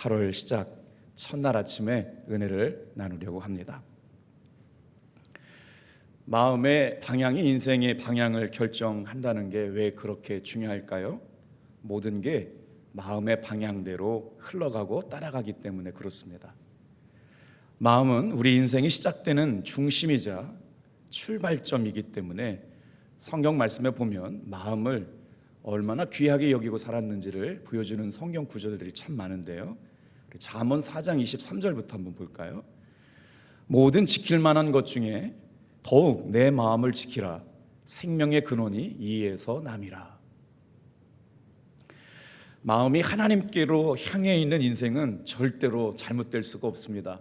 8월 시작 첫날 아침에 은혜를 나누려고 합니다. 마음의 방향이 인생의 방향을 결정한다는 게 왜 그렇게 중요할까요? 모든 게 마음의 방향대로 흘러가고 따라가기 때문에 그렇습니다. 마음은 우리 인생이 시작되는 중심이자 출발점이기 때문에 성경 말씀에 보면 마음을 얼마나 귀하게 여기고 살았는지를 보여주는 성경 구절들이 참 많은데요. 잠언 4장 23절부터 한번 볼까요? 모든 지킬 만한 것 중에 더욱 내 마음을 지키라. 생명의 근원이 이에서 남이라. 마음이 하나님께로 향해 있는 인생은 절대로 잘못될 수가 없습니다.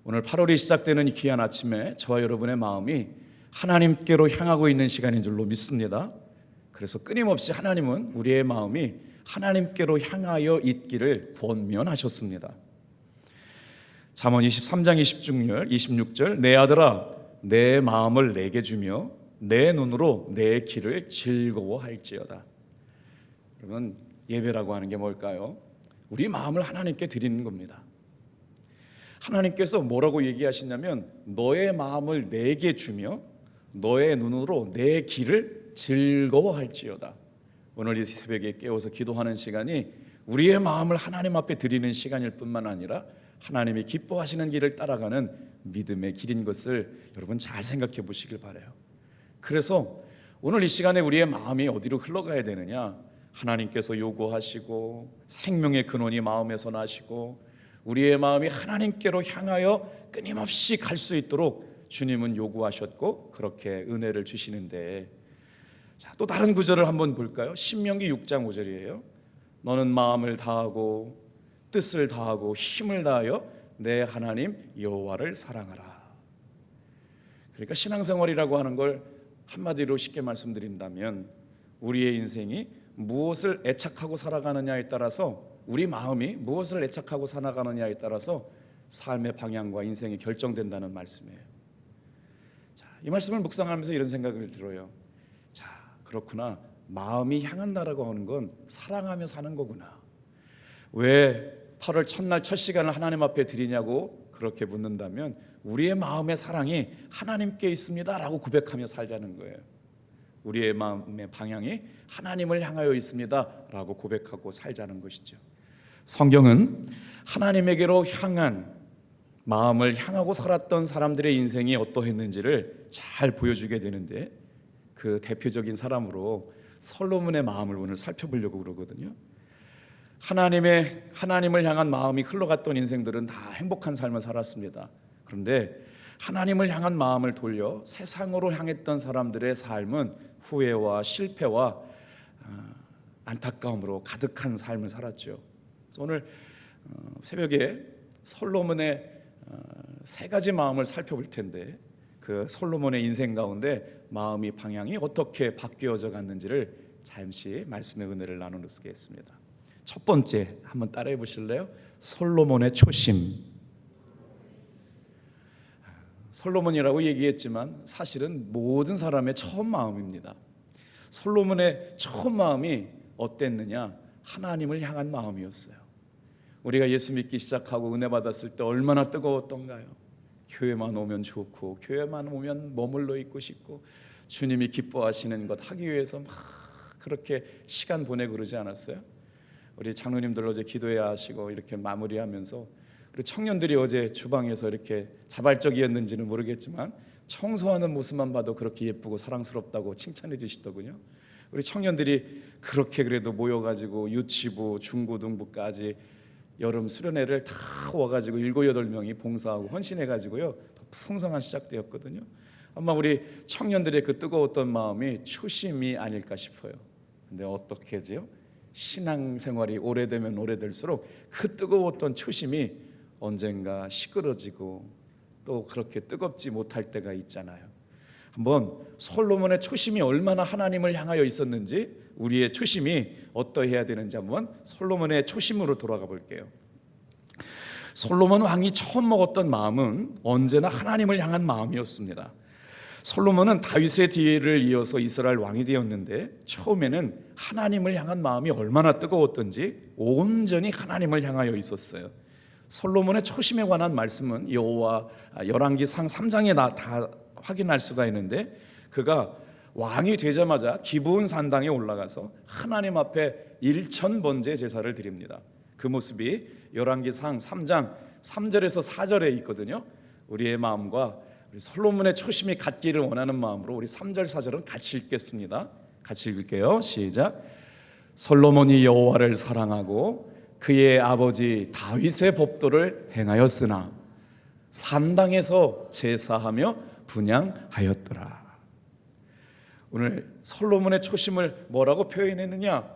오늘 8월이 시작되는 이 귀한 아침에 저와 여러분의 마음이 하나님께로 향하고 있는 시간인 줄로 믿습니다. 그래서 끊임없이 하나님은 우리의 마음이 하나님께로 향하여 있기를 권면하셨습니다. 잠언 23장 26절 내 아들아 내 마음을 내게 주며 내 눈으로 내 길을 즐거워할지어다. 그러면 예배라고 하는 게 뭘까요? 우리 마음을 하나님께 드리는 겁니다. 하나님께서 뭐라고 얘기하시냐면 너의 마음을 내게 주며 너의 눈으로 내 길을 즐거워할지어다. 오늘 이 새벽에 깨워서 기도하는 시간이 우리의 마음을 하나님 앞에 드리는 시간일 뿐만 아니라 하나님이 기뻐하시는 길을 따라가는 믿음의 길인 것을 여러분 잘 생각해 보시길 바라요. 그래서 오늘 이 시간에 우리의 마음이 어디로 흘러가야 되느냐? 하나님께서 요구하시고 생명의 근원이 마음에서 나시고 우리의 마음이 하나님께로 향하여 끊임없이 갈 수 있도록 주님은 요구하셨고 그렇게 은혜를 주시는데, 자, 또 다른 구절을 한번 볼까요? 신명기 6장 5절이에요. 너는 마음을 다하고 뜻을 다하고 힘을 다하여 내 하나님 여호와를 사랑하라. 그러니까 신앙생활이라고 하는 걸 한마디로 쉽게 말씀드린다면 우리의 인생이 무엇을 애착하고 살아가느냐에 따라서, 우리 마음이 무엇을 애착하고 살아가느냐에 따라서 삶의 방향과 인생이 결정된다는 말씀이에요. 자, 이 말씀을 묵상하면서 이런 생각을 들어요. 자, 그렇구나. 마음이 향한다라고 하는 건 사랑하며 사는 거구나. 왜 8월 첫날 첫 시간을 하나님 앞에 드리냐고 그렇게 묻는다면 우리의 마음의 사랑이 하나님께 있습니다라고 고백하며 살자는 거예요. 우리의 마음의 방향이 하나님을 향하여 있습니다라고 고백하고 살자는 것이죠. 성경은 하나님에게로 향한 마음을 향하고 살았던 사람들의 인생이 어떠했는지를 잘 보여주게 되는데, 그 대표적인 사람으로 솔로몬의 마음을 오늘 살펴보려고 그러거든요. 하나님을 향한 마음이 흘러갔던 인생들은 다 행복한 삶을 살았습니다. 그런데 하나님을 향한 마음을 돌려 세상으로 향했던 사람들의 삶은 후회와 실패와 안타까움으로 가득한 삶을 살았죠. 그래서 오늘 새벽에 솔로몬의 세 가지 마음을 살펴볼 텐데, 그 솔로몬의 인생 가운데 마음이 방향이 어떻게 바뀌어져 갔는지를 잠시 말씀의 은혜를 나누겠습니다. 첫 번째 한번 따라해 보실래요? 솔로몬의 초심. 솔로몬이라고 얘기했지만 사실은 모든 사람의 처음 마음입니다. 솔로몬의 처음 마음이 어땠느냐? 하나님을 향한 마음이었어요. 우리가 예수 믿기 시작하고 은혜 받았을 때 얼마나 뜨거웠던가요? 교회만 오면 좋고 교회만 오면 머물러 있고 싶고 주님이 기뻐하시는 것 하기 위해서 막 그렇게 시간 보내고 그러지 않았어요? 우리 장로님들 어제 기도해야 하시고 이렇게 마무리하면서, 그리고 청년들이 어제 주방에서 이렇게 자발적이었는지는 모르겠지만 청소하는 모습만 봐도 그렇게 예쁘고 사랑스럽다고 칭찬해 주시더군요. 우리 청년들이 그렇게 그래도 모여가지고 유치부, 중고등부까지 여름 수련회를 다 와가지고 7, 8명이 봉사하고 헌신해가지고요 더 풍성한 시작되었거든요. 아마 우리 청년들의 그 뜨거웠던 마음이 초심이 아닐까 싶어요. 근데 어떻게 하죠? 신앙생활이 오래되면 오래될수록 그 뜨거웠던 초심이 언젠가 시끄러지고 또 그렇게 뜨겁지 못할 때가 있잖아요. 한번 솔로몬의 초심이 얼마나 하나님을 향하여 있었는지, 우리의 초심이 어떠해야 되는지 한번 솔로몬의 초심으로 돌아가 볼게요. 솔로몬 왕이 처음 먹었던 마음은 언제나 하나님을 향한 마음이었습니다. 솔로몬은 다윗의 뒤를 이어서 이스라엘 왕이 되었는데 처음에는 하나님을 향한 마음이 얼마나 뜨거웠던지 온전히 하나님을 향하여 있었어요. 솔로몬의 초심에 관한 말씀은 여호와 열왕기상 3장에 다 확인할 수가 있는데, 그가 왕이 되자마자 기브온 산당에 올라가서 하나님 앞에 1000번째 제사를 드립니다. 그 모습이 열왕기상 3장 3절에서 4절에 있거든요. 우리의 마음과 우리 솔로몬의 초심이 같기를 원하는 마음으로 우리 3절 4절은 같이 읽겠습니다. 같이 읽을게요. 시작. 솔로몬이 여호와를 사랑하고 그의 아버지 다윗의 법도를 행하였으나 산당에서 제사하며 분향하였더라. 오늘 솔로몬의 초심을 뭐라고 표현했느냐?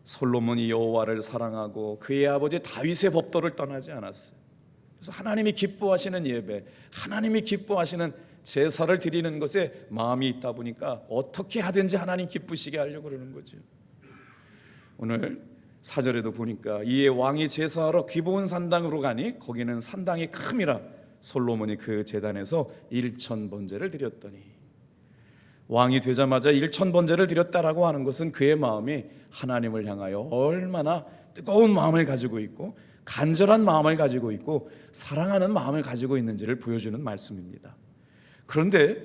솔로몬이 여호와를 사랑하고 그의 아버지 다윗의 법도를 떠나지 않았어요. 그래서 하나님이 기뻐하시는 예배, 하나님이 기뻐하시는 제사를 드리는 것에 마음이 있다 보니까 어떻게 하든지 하나님 기쁘시게 하려고 그러는 거죠. 오늘 4절에도 보니까 이에 왕이 제사하러 기브온 산당으로 가니 거기는 산당이 큼이라 솔로몬이 그 제단에서 1000번제를 드렸더니, 왕이 되자마자 1000번제를 드렸다라고 하는 것은 그의 마음이 하나님을 향하여 얼마나 뜨거운 마음을 가지고 있고 간절한 마음을 가지고 있고 사랑하는 마음을 가지고 있는지를 보여주는 말씀입니다. 그런데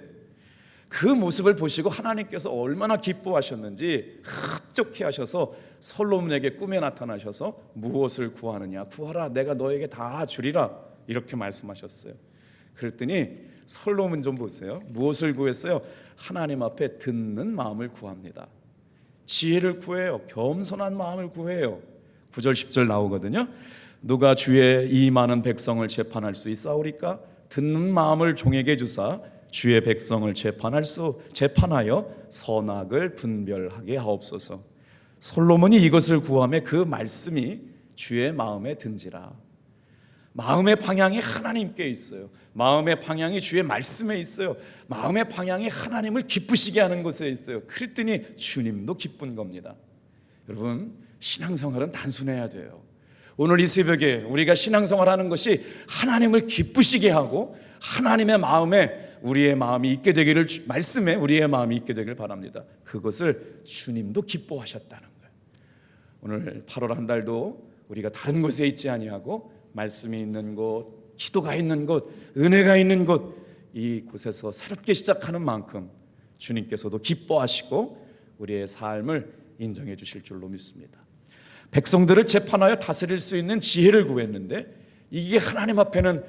그 모습을 보시고 하나님께서 얼마나 기뻐하셨는지 흡족해 하셔서 솔로몬에게 꿈에 나타나셔서 무엇을 구하느냐, 구하라, 내가 너에게 다 주리라, 이렇게 말씀하셨어요. 그랬더니 솔로몬 좀 보세요. 무엇을 구했어요? 하나님 앞에 듣는 마음을 구합니다. 지혜를 구해요. 겸손한 마음을 구해요. 9절 10절 나오거든요. 누가 주의 이 많은 백성을 재판할 수 있사오리까? 듣는 마음을 종에게 주사 주의 백성을 재판하여 선악을 분별하게 하옵소서. 솔로몬이 이것을 구하며 그 말씀이 주의 마음에 든지라. 마음의 방향이 하나님께 있어요. 마음의 방향이 주의 말씀에 있어요. 마음의 방향이 하나님을 기쁘시게 하는 곳에 있어요. 그랬더니 주님도 기쁜 겁니다. 여러분, 신앙생활은 단순해야 돼요. 오늘 이 새벽에 우리가 신앙생활하는 것이 하나님을 기쁘시게 하고 하나님의 마음에 우리의 마음이 있게 되기를, 말씀에 우리의 마음이 있게 되기를 바랍니다. 그것을 주님도 기뻐하셨다는 거예요. 오늘 8월 한 달도 우리가 다른 곳에 있지 아니하고 말씀이 있는 곳, 기도가 있는 곳, 은혜가 있는 곳, 이곳에서 새롭게 시작하는 만큼 주님께서도 기뻐하시고 우리의 삶을 인정해 주실 줄로 믿습니다. 백성들을 재판하여 다스릴 수 있는 지혜를 구했는데 이게 하나님 앞에는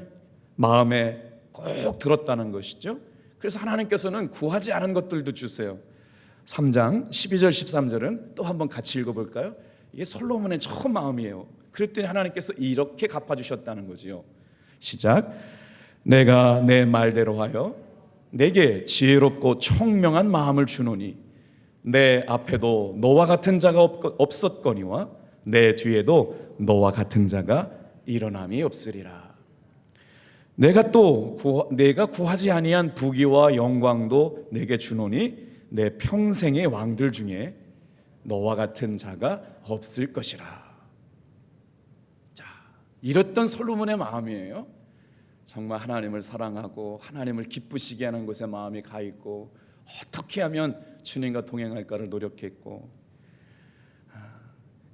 마음에 꼭 들었다는 것이죠. 그래서 하나님께서는 구하지 않은 것들도 주세요. 3장 12절 13절은 또 한번 같이 읽어볼까요? 이게 솔로몬의 처음 마음이에요. 그랬더니 하나님께서 이렇게 갚아주셨다는 거지요. 시작. 내가 내 말대로 하여 내게 지혜롭고 총명한 마음을 주노니 내 앞에도 너와 같은 자가 없었거니와 내 뒤에도 너와 같은 자가 일어남이 없으리라. 내가 구하지 아니한 부귀와 영광도 내게 주노니 내 평생의 왕들 중에 너와 같은 자가 없을 것이라. 자, 이랬던 솔로몬의 마음이에요. 정말 하나님을 사랑하고 하나님을 기쁘시게 하는 곳에 마음이 가 있고 어떻게 하면 주님과 동행할까를 노력했고,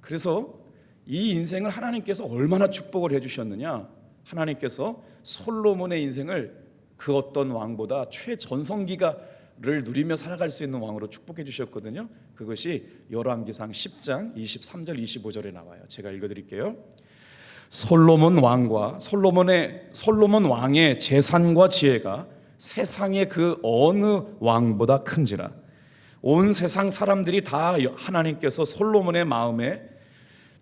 그래서 이 인생을 하나님께서 얼마나 축복을 해주셨느냐. 하나님께서 솔로몬의 인생을 그 어떤 왕보다 최전성기가를 누리며 살아갈 수 있는 왕으로 축복해 주셨거든요. 그것이 열왕기상 10장 23절 25절에 나와요. 제가 읽어드릴게요. 솔로몬 왕의 재산과 지혜가 세상의 그 어느 왕보다 큰지라. 온 세상 사람들이 다 하나님께서 솔로몬의 마음에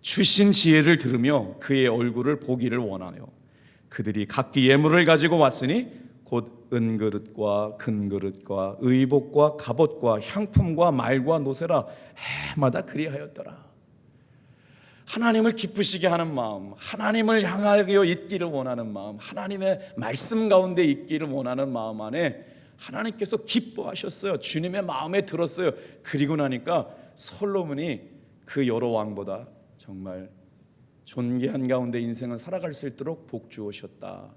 주신 지혜를 들으며 그의 얼굴을 보기를 원하요. 그들이 각기 예물을 가지고 왔으니 곧 은그릇과 금그릇과 의복과 갑옷과 향품과 말과 노새라 해마다 그리하였더라. 하나님을 기쁘시게 하는 마음, 하나님을 향하여 있기를 원하는 마음, 하나님의 말씀 가운데 있기를 원하는 마음 안에 하나님께서 기뻐하셨어요. 주님의 마음에 들었어요. 그리고 나니까 솔로몬이 그 여러 왕보다 정말 존귀한 가운데 인생을 살아갈 수 있도록 복 주오셨다.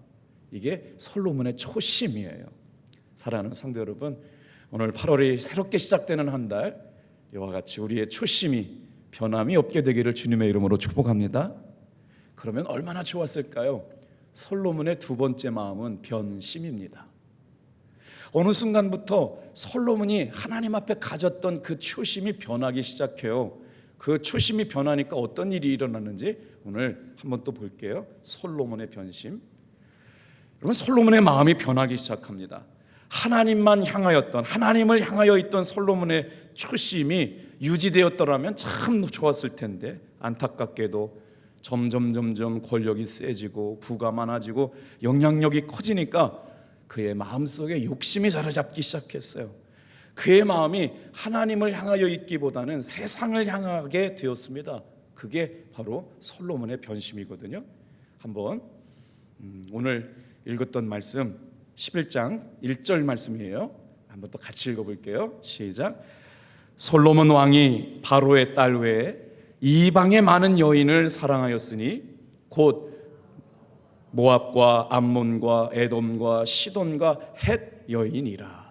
이게 솔로몬의 초심이에요. 사랑하는 성도 여러분, 오늘 8월이 새롭게 시작되는 한 달, 이와 같이 우리의 초심이 변함이 없게 되기를 주님의 이름으로 축복합니다. 그러면 얼마나 좋았을까요? 솔로몬의 두 번째 마음은 변심입니다. 어느 순간부터 솔로몬이 하나님 앞에 가졌던 그 초심이 변하기 시작해요. 그 초심이 변하니까 어떤 일이 일어났는지 오늘 한번 또 볼게요. 솔로몬의 변심. 여러분, 솔로몬의 마음이 변하기 시작합니다. 하나님만 향하였던, 하나님을 향하여 있던 솔로몬의 초심이 유지되었더라면 참 좋았을 텐데, 안타깝게도 점점 권력이 세지고 부가 많아지고 영향력이 커지니까 그의 마음속에 욕심이 자리 잡기 시작했어요. 그의 마음이 하나님을 향하여 있기보다는 세상을 향하게 되었습니다. 그게 바로 솔로몬의 변심이거든요. 한번 오늘 읽었던 말씀 11장 1절 말씀이에요. 한번 또 같이 읽어볼게요. 시작. 솔로몬 왕이 바로의 딸 외에 이방의 많은 여인을 사랑하였으니 곧 모압과 암몬과 에돔과 시돈과 헷 여인이라.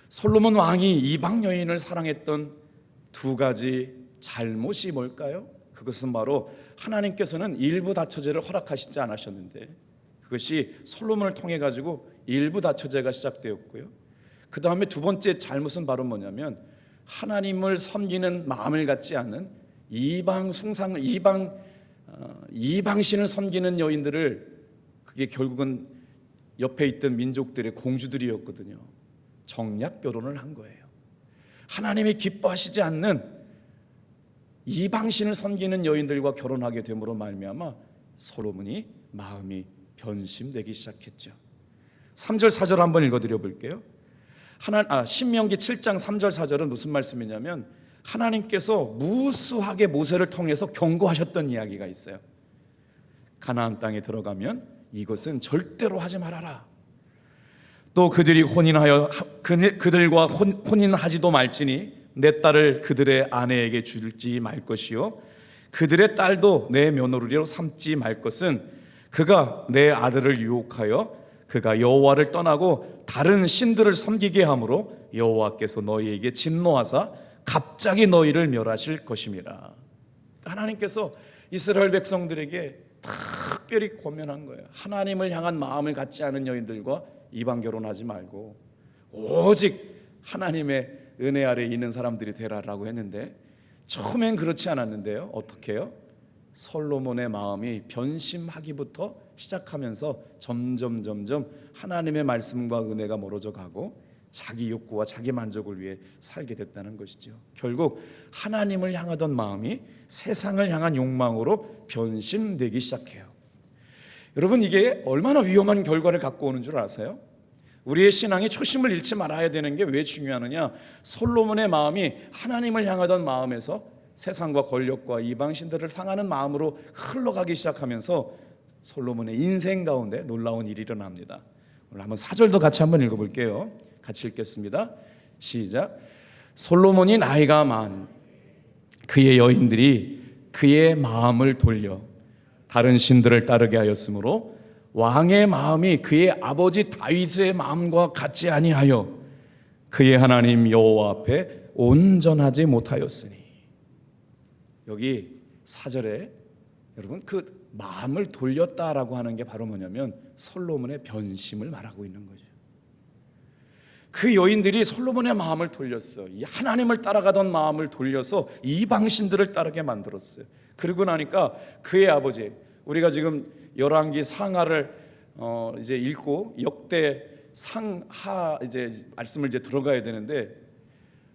솔로몬 왕이 이방 여인을 사랑했던 두 가지 잘못이 뭘까요? 그것은 바로 하나님께서는 일부 다처제를 허락하시지 않으셨는데, 그것이 솔로몬을 통해 가지고 일부 다처제가 시작되었고요. 그 다음에 두 번째 잘못은 바로 뭐냐면, 하나님을 섬기는 마음을 갖지 않은 이방신을 섬기는 여인들을, 그게 결국은 옆에 있던 민족들의 공주들이었거든요. 정략 결혼을 한 거예요. 하나님이 기뻐하시지 않는 이방신을 섬기는 여인들과 결혼하게 됨으로 말미암아 솔로몬이 마음이 변심되기 시작했죠. 3절 4절 한번 읽어드려 볼게요. 신명기 7장 3절 4절은 무슨 말씀이냐면, 하나님께서 무수하게 모세를 통해서 경고하셨던 이야기가 있어요. 가나안 땅에 들어가면 이것은 절대로 하지 말아라. 또 그들과 혼인하지도 말지니 내 딸을 그들의 아내에게 줄지 말 것이요, 그들의 딸도 내 며느리로 삼지 말 것은 그가 내 아들을 유혹하여 그가 여호와를 떠나고 다른 신들을 섬기게 함으로 여호와께서 너희에게 진노하사 갑자기 너희를 멸하실 것임이라. 하나님께서 이스라엘 백성들에게 특별히 권면한 거예요. 하나님을 향한 마음을 갖지 않은 여인들과 이방 결혼하지 말고 오직 하나님의 은혜 아래 있는 사람들이 되라라고 했는데, 처음엔 그렇지 않았는데요. 어떻게 해요? 솔로몬의 마음이 변심하기부터 시작하면서 점점 하나님의 말씀과 은혜가 멀어져 가고 자기 욕구와 자기 만족을 위해 살게 됐다는 것이죠. 결국 하나님을 향하던 마음이 세상을 향한 욕망으로 변심되기 시작해요. 여러분, 이게 얼마나 위험한 결과를 갖고 오는 줄 아세요? 우리의 신앙이 초심을 잃지 말아야 되는 게 왜 중요하느냐? 솔로몬의 마음이 하나님을 향하던 마음에서 세상과 권력과 이방신들을 상하는 마음으로 흘러가기 시작하면서 솔로몬의 인생 가운데 놀라운 일이 일어납니다. 오늘 한번 4절도 같이 한번 읽어볼게요. 같이 읽겠습니다. 시작. 솔로몬이 나이가 많 그의 여인들이 그의 마음을 돌려 다른 신들을 따르게 하였으므로 왕의 마음이 그의 아버지 다윗의 마음과 같지 아니하여 그의 하나님 여호와 앞에 온전하지 못하였으니. 여기 4절에 여러분, 그 마음을 돌렸다라고 하는 게 바로 뭐냐면 솔로몬의 변심을 말하고 있는 거죠. 그 여인들이 솔로몬의 마음을 돌렸어. 이 하나님을 따라가던 마음을 돌려서 이방신들을 따르게 만들었어요. 그러고 나니까 그의 아버지, 우리가 지금 열왕기 상하를 이제 읽고 역대 상하 이제 말씀을 이제 들어가야 되는데,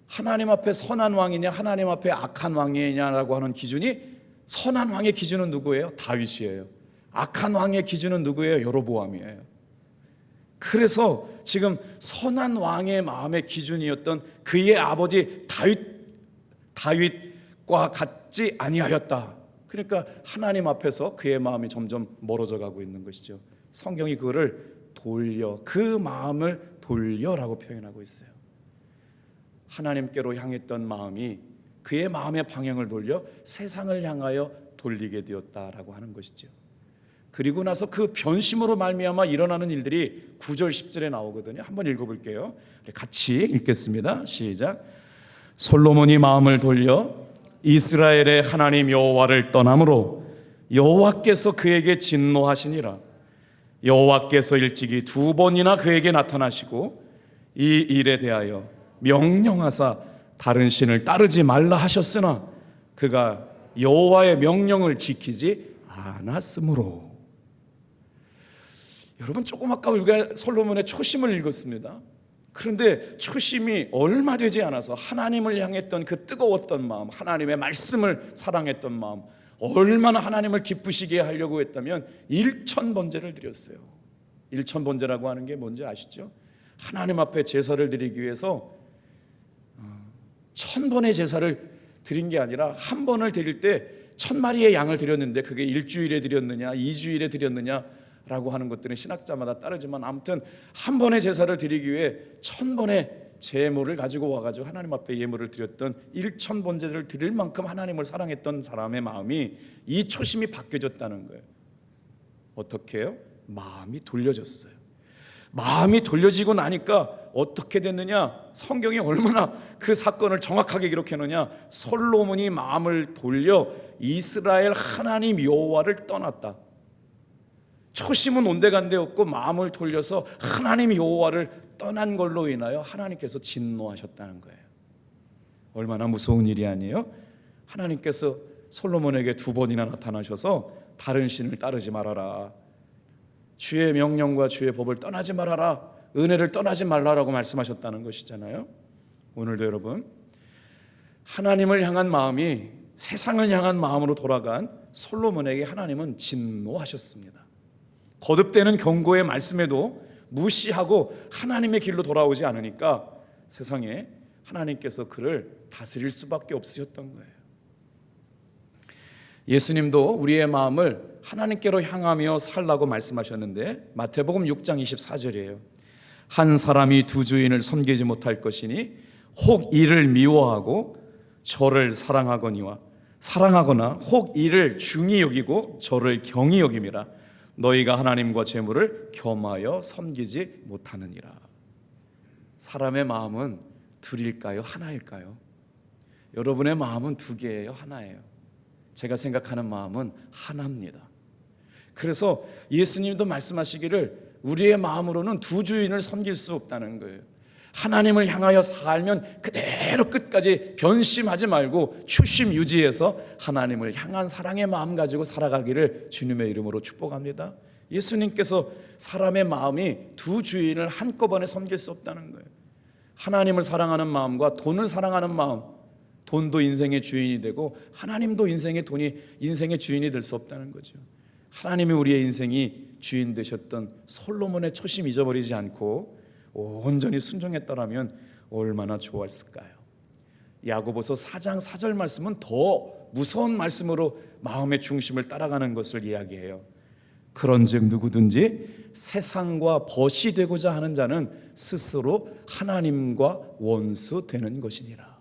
하나님 앞에 선한 왕이냐 하나님 앞에 악한 왕이냐라고 하는 기준이, 선한 왕의 기준은 누구예요? 다윗이에요. 악한 왕의 기준은 누구예요? 여로보암이에요. 그래서 지금 선한 왕의 마음의 기준이었던 그의 아버지 다윗과 같지 아니하였다. 그러니까 하나님 앞에서 그의 마음이 점점 멀어져 가고 있는 것이죠. 성경이 그거를 돌려, 그 마음을 돌려라고 표현하고 있어요. 하나님께로 향했던 마음이 그의 마음의 방향을 돌려 세상을 향하여 돌리게 되었다라고 하는 것이죠. 그리고 나서 그 변심으로 말미암아 일어나는 일들이 9절 10절에 나오거든요. 한번 읽어볼게요. 같이 읽겠습니다. 시작. 솔로몬이 마음을 돌려 이스라엘의 하나님 여호와를 떠남으로 여호와께서 그에게 진노하시니라. 여호와께서 일찍이 2번이나 그에게 나타나시고 이 일에 대하여 명령하사 다른 신을 따르지 말라 하셨으나 그가 여호와의 명령을 지키지 않았으므로. 여러분, 조금 아까 우리가 솔로몬의 초심을 읽었습니다. 그런데 초심이 얼마 되지 않아서 하나님을 향했던 그 뜨거웠던 마음, 하나님의 말씀을 사랑했던 마음, 얼마나 하나님을 기쁘시게 하려고 했다면 1000번제를 드렸어요. 1000번제라고 하는 게 뭔지 아시죠? 하나님 앞에 제사를 드리기 위해서 1000번의 제사를 드린 게 아니라 한 번을 드릴 때 1000마리의 양을 드렸는데 그게 일주일에 드렸느냐 2주일에 드렸느냐라고 하는 것들은 신학자마다 다르지만 아무튼 한 번의 제사를 드리기 위해 1000번의 제물을 가지고 와가지고 하나님 앞에 예물을 드렸던 1000번제를 드릴 만큼 하나님을 사랑했던 사람의 마음이 이 초심이 바뀌어졌다는 거예요. 어떻게 해요? 마음이 돌려졌어요. 마음이 돌려지고 나니까 어떻게 됐느냐? 성경이 얼마나 그 사건을 정확하게 기록해놓냐? 솔로몬이 마음을 돌려 이스라엘 하나님 여호와를 떠났다. 초심은 온데간데 없고 마음을 돌려서 하나님 여호와를 떠난 걸로 인하여 하나님께서 진노하셨다는 거예요. 얼마나 무서운 일이 아니에요? 하나님께서 솔로몬에게 2번이나 나타나셔서 다른 신을 따르지 말아라, 주의 명령과 주의 법을 떠나지 말아라, 은혜를 떠나지 말라라고 말씀하셨다는 것이잖아요. 오늘도 여러분, 하나님을 향한 마음이 세상을 향한 마음으로 돌아간 솔로몬에게 하나님은 진노하셨습니다. 거듭되는 경고의 말씀에도 무시하고 하나님의 길로 돌아오지 않으니까 세상에 하나님께서 그를 다스릴 수밖에 없으셨던 거예요. 예수님도 우리의 마음을 하나님께로 향하며 살라고 말씀하셨는데 마태복음 6장 24절이에요. 한 사람이 두 주인을 섬기지 못할 것이니 혹 이를 미워하고 저를 사랑하거나 혹 이를 중히 여기고 저를 경히 여김이라. 너희가 하나님과 재물을 겸하여 섬기지 못하느니라. 사람의 마음은 둘일까요? 하나일까요? 여러분의 마음은 두 개예요? 하나예요? 제가 생각하는 마음은 하나입니다. 그래서 예수님도 말씀하시기를 우리의 마음으로는 두 주인을 섬길 수 없다는 거예요. 하나님을 향하여 살면 그대로 끝까지 변심하지 말고 초심 유지해서 하나님을 향한 사랑의 마음 가지고 살아가기를 주님의 이름으로 축복합니다. 예수님께서 사람의 마음이 두 주인을 한꺼번에 섬길 수 없다는 거예요. 하나님을 사랑하는 마음과 돈을 사랑하는 마음, 돈도 인생의 주인이 되고 하나님도 인생의 주인이 될 수 없다는 거죠. 하나님이 우리의 인생이 주인 되셨던 솔로몬의 초심 잊어버리지 않고 온전히 순종했더라면 얼마나 좋았을까요? 야고보서 4장 4절 말씀은 더 무서운 말씀으로 마음의 중심을 따라가는 것을 이야기해요. 그런즉 누구든지 세상과 벗이 되고자 하는 자는 스스로 하나님과 원수 되는 것이니라.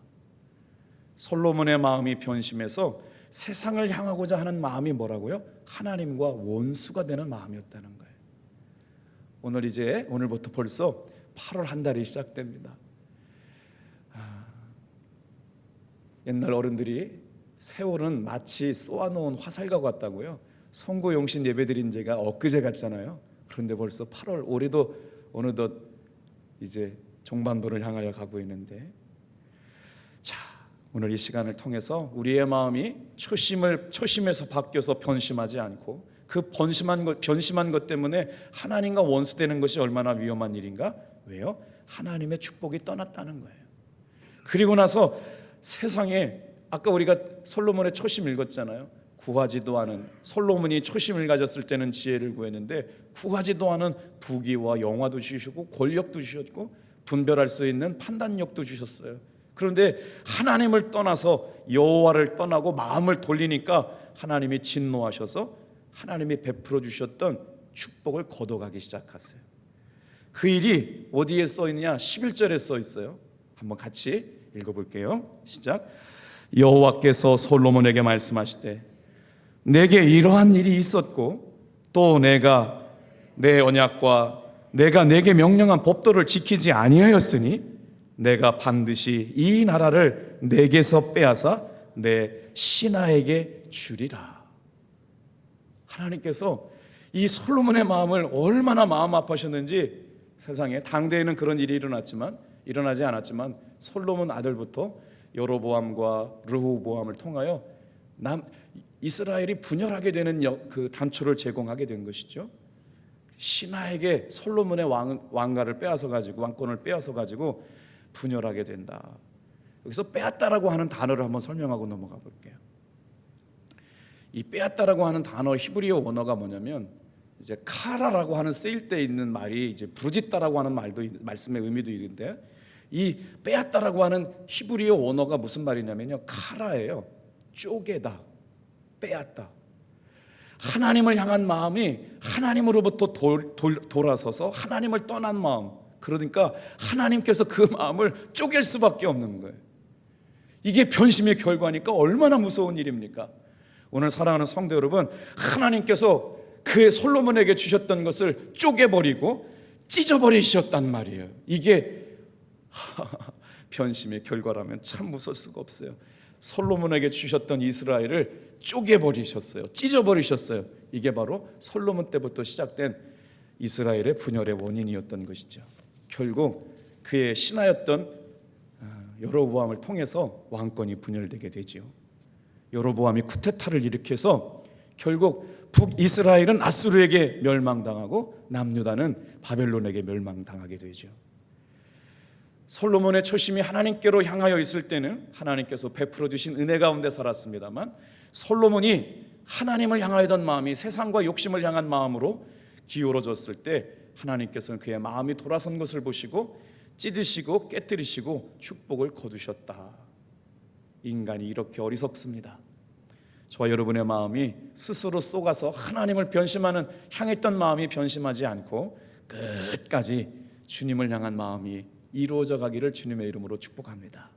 솔로몬의 마음이 변심해서 세상을 향하고자 하는 마음이 뭐라고요? 하나님과 원수가 되는 마음이었다는 거예요. 오늘부터 벌써 8월 한 달이 시작됩니다. 옛날 어른들이 세월은 마치 쏘아놓은 화살과 같다고요. 송구용신 예배드린 제가 엊그제 같잖아요. 그런데 벌써 8월, 올해도 어느덧 이제 종반도를 향하여 가고 있는데, 자, 오늘 이 시간을 통해서 우리의 마음이 초심에서 바뀌어서 변심하지 않고 그 변심한 것 때문에 하나님과 원수되는 것이 얼마나 위험한 일인가? 왜요? 하나님의 축복이 떠났다는 거예요. 그리고 나서 세상에, 아까 우리가 솔로몬의 초심 읽었잖아요. 구하지도 않은, 솔로몬이 초심을 가졌을 때는 지혜를 구했는데 구하지도 않은 부귀와 영화도 주시고 권력도 주셨고 분별할 수 있는 판단력도 주셨어요. 그런데 하나님을 떠나서 여호와를 떠나고 마음을 돌리니까 하나님이 진노하셔서 하나님이 베풀어 주셨던 축복을 거둬가기 시작했어요. 그 일이 어디에 써 있느냐? 11절에 써 있어요. 한번 같이 읽어볼게요. 시작. 여호와께서 솔로몬에게 말씀하시되 내게 이러한 일이 있었고 또 내가 내 언약과 내가 내게 명령한 법도를 지키지 아니하였으니 내가 반드시 이 나라를 내게서 빼앗아 내 신하에게 주리라. 하나님께서 이 솔로몬의 마음을 얼마나 마음 아파하셨는지, 세상에 당대에는 그런 일이 일어나지 않았지만 솔로몬 아들부터 여로보암과 르호보암을 통하여 이스라엘이 분열하게 되는 그 단초를 제공하게 된 것이죠. 신하에게 솔로몬의 왕가를 빼앗아 가지고, 왕권을 빼앗아 가지고 분열하게 된다. 여기서 빼앗다라고 하는 단어를 한번 설명하고 넘어가 볼게요. 이 빼앗다라고 하는 단어 히브리어 원어가 뭐냐면, 이제 카라라고 하는 쓰일 때 있는 말이 이제 부르짖다라고 하는 말씀의 의미도 있는데, 이 빼앗다라고 하는 히브리어 원어가 무슨 말이냐면요, 카라예요. 쪼개다, 빼앗다. 하나님을 향한 마음이 하나님으로부터 돌아서서 하나님을 떠난 마음, 그러니까 하나님께서 그 마음을 쪼갤 수밖에 없는 거예요. 이게 변심의 결과니까 얼마나 무서운 일입니까? 오늘 사랑하는 성도 여러분, 하나님께서 그 솔로몬에게 주셨던 것을 쪼개버리고 찢어버리셨단 말이에요. 이게 변심의 결과라면 참 무서울 수가 없어요. 솔로몬에게 주셨던 이스라엘을 쪼개버리셨어요. 찢어버리셨어요. 이게 바로 솔로몬 때부터 시작된 이스라엘의 분열의 원인이었던 것이죠. 결국 그의 신하였던 여로보암을 통해서 왕권이 분열되게 되지요. 여로보암이 쿠데타를 일으켜서 결국 북이스라엘은 아수르에게 멸망당하고 남유다는 바벨론에게 멸망당하게 되죠. 솔로몬의 초심이 하나님께로 향하여 있을 때는 하나님께서 베풀어 주신 은혜 가운데 살았습니다만, 솔로몬이 하나님을 향하여던 마음이 세상과 욕심을 향한 마음으로 기울어졌을 때 하나님께서는 그의 마음이 돌아선 것을 보시고 찢으시고 깨뜨리시고 축복을 거두셨다. 인간이 이렇게 어리석습니다. 저와 여러분의 마음이 스스로 쏘가서 하나님을 향했던 마음이 변심하지 않고 끝까지 주님을 향한 마음이 이루어져 가기를 주님의 이름으로 축복합니다.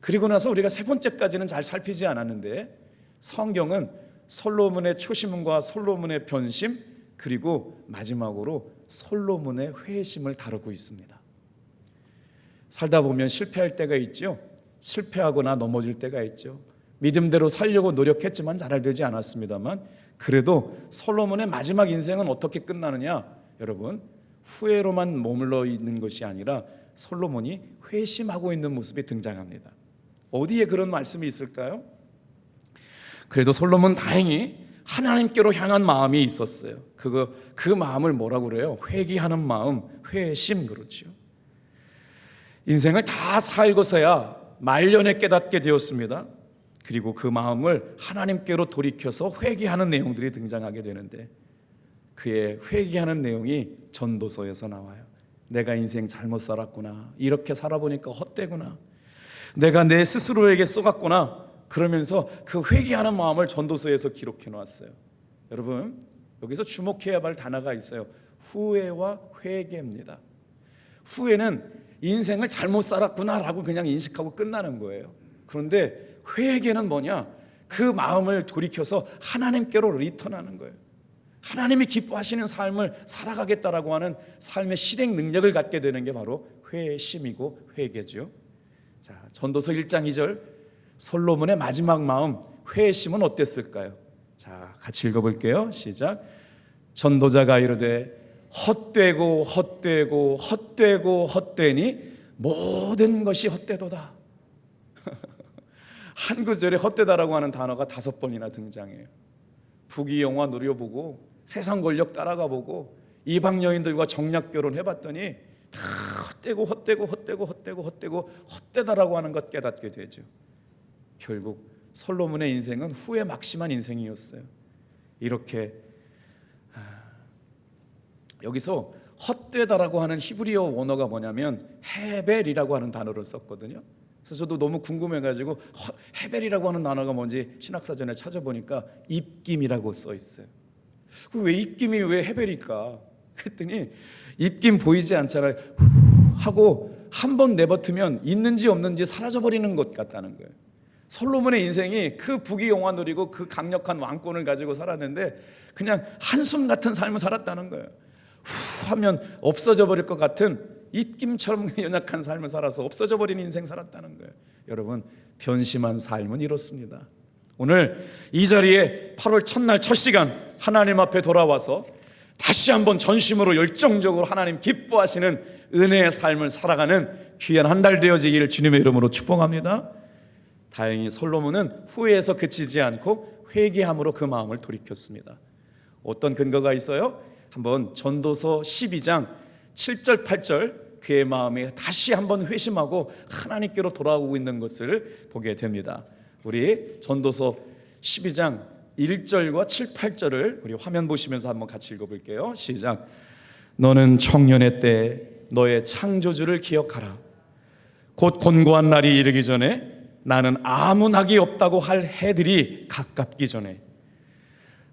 그리고 나서 우리가 세 번째까지는 잘 살피지 않았는데, 성경은 솔로몬의 초심과 솔로몬의 변심, 그리고 마지막으로 솔로몬의 회심을 다루고 있습니다. 살다 보면 실패할 때가 있죠. 실패하거나 넘어질 때가 있죠. 믿음대로 살려고 노력했지만 잘 되지 않았습니다만, 그래도 솔로몬의 마지막 인생은 어떻게 끝나느냐? 여러분, 후회로만 머물러 있는 것이 아니라 솔로몬이 회심하고 있는 모습이 등장합니다. 어디에 그런 말씀이 있을까요? 그래도 솔로몬 다행히 하나님께로 향한 마음이 있었어요. 그 마음을 뭐라고 그래요? 회개하는 마음, 회심, 그렇죠. 인생을 다 살고서야 말년에 깨닫게 되었습니다. 그리고 그 마음을 하나님께로 돌이켜서 회개하는 내용들이 등장하게 되는데, 그의 회개하는 내용이 전도서에서 나와요. 내가 인생 잘못 살았구나, 이렇게 살아보니까 헛되구나, 내가 내 스스로에게 쏘갔구나, 그러면서 그 회개하는 마음을 전도서에서 기록해 놓았어요. 여러분, 여기서 주목해야 할 단어가 있어요. 후회와 회개입니다. 후회는 인생을 잘못 살았구나라고 그냥 인식하고 끝나는 거예요. 그런데 회개는 뭐냐? 그 마음을 돌이켜서 하나님께로 리턴하는 거예요. 하나님이 기뻐하시는 삶을 살아가겠다라고 하는 삶의 실행 능력을 갖게 되는 게 바로 회심이고 회개죠. 자, 전도서 1장 2절, 솔로몬의 마지막 마음 회심은 어땠을까요? 자, 같이 읽어볼게요. 시작. 전도자가 이르되 헛되고 헛되고 헛되고 헛되니 모든 것이 헛되도다. 한 구절에 헛되다라고 하는 단어가 5번이나 등장해요. 부귀영화 누려보고 세상 권력 따라가보고 이방 여인들과 정략 결혼해봤더니 다 헛되고 헛되고 헛되고 헛되고 헛되고 헛되다라고 하는 것 깨닫게 되죠. 결국 솔로몬의 인생은 후회 막심한 인생이었어요. 이렇게 여기서 헛되다라고 하는 히브리어 원어가 뭐냐면 헤벨이라고 하는 단어를 썼거든요. 그래서 저도 너무 궁금해가지고 헤벨이라고 하는 단어가 뭔지 신학사전에 찾아보니까 입김이라고 써 있어요. 왜 입김이 왜 헤벨일까? 그랬더니 입김 보이지 않잖아요. 하고 한 번 내뱉으면 있는지 없는지 사라져버리는 것 같다는 거예요. 솔로몬의 인생이 그 부귀영화 누리고 그 강력한 왕권을 가지고 살았는데 그냥 한숨 같은 삶을 살았다는 거예요. 후 하면 없어져 버릴 것 같은 입김처럼 연약한 삶을 살아서 없어져 버린 인생 살았다는 거예요. 여러분, 변심한 삶은 이렇습니다. 오늘 이 자리에 8월 첫날 첫 시간 하나님 앞에 돌아와서 다시 한번 전심으로 열정적으로 하나님 기뻐하시는 은혜의 삶을 살아가는 귀한 한 달 되어지기를 주님의 이름으로 축복합니다. 다행히 솔로몬은 후회에서 그치지 않고 회개함으로 그 마음을 돌이켰습니다. 어떤 근거가 있어요? 한번 전도서 12장 7절 8절 그의 마음에 다시 한번 회심하고 하나님께로 돌아오고 있는 것을 보게 됩니다. 우리 전도서 12장 1절과 7, 8절을 우리 화면 보시면서 한번 같이 읽어볼게요. 시작. 너는 청년의 때 너의 창조주를 기억하라. 곧 곤고한 날이 이르기 전에 나는 아무 낙이 없다고 할 해들이 가깝기 전에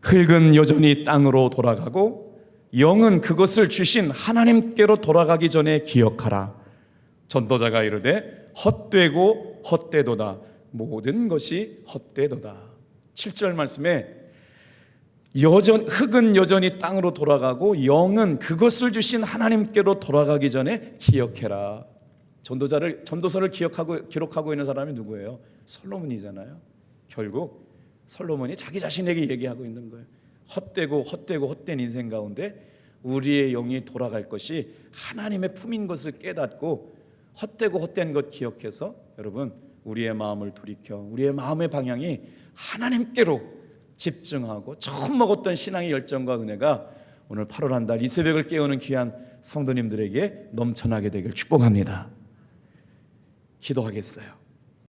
흙은 여전히 땅으로 돌아가고 영은 그것을 주신 하나님께로 돌아가기 전에 기억하라. 전도자가 이르되 헛되고 헛되도다. 모든 것이 헛되도다. 7절 말씀에 흙은 여전히 땅으로 돌아가고 영은 그것을 주신 하나님께로 돌아가기 전에 기억해라. 전도서를 기록하고 있는 사람이 누구예요? 솔로몬이잖아요. 결국 솔로몬이 자기 자신에게 얘기하고 있는 거예요. 헛된 인생 가운데 우리의 영이 돌아갈 것이 하나님의 품인 것을 깨닫고 헛된 것 기억해서 여러분 우리의 마음을 돌이켜 우리의 마음의 방향이 하나님께로 집중하고 처음 먹었던 신앙의 열정과 은혜가 오늘 8월 한 달 이 새벽을 깨우는 귀한 성도님들에게 넘쳐나게 되길 축복합니다. 기도하겠어요.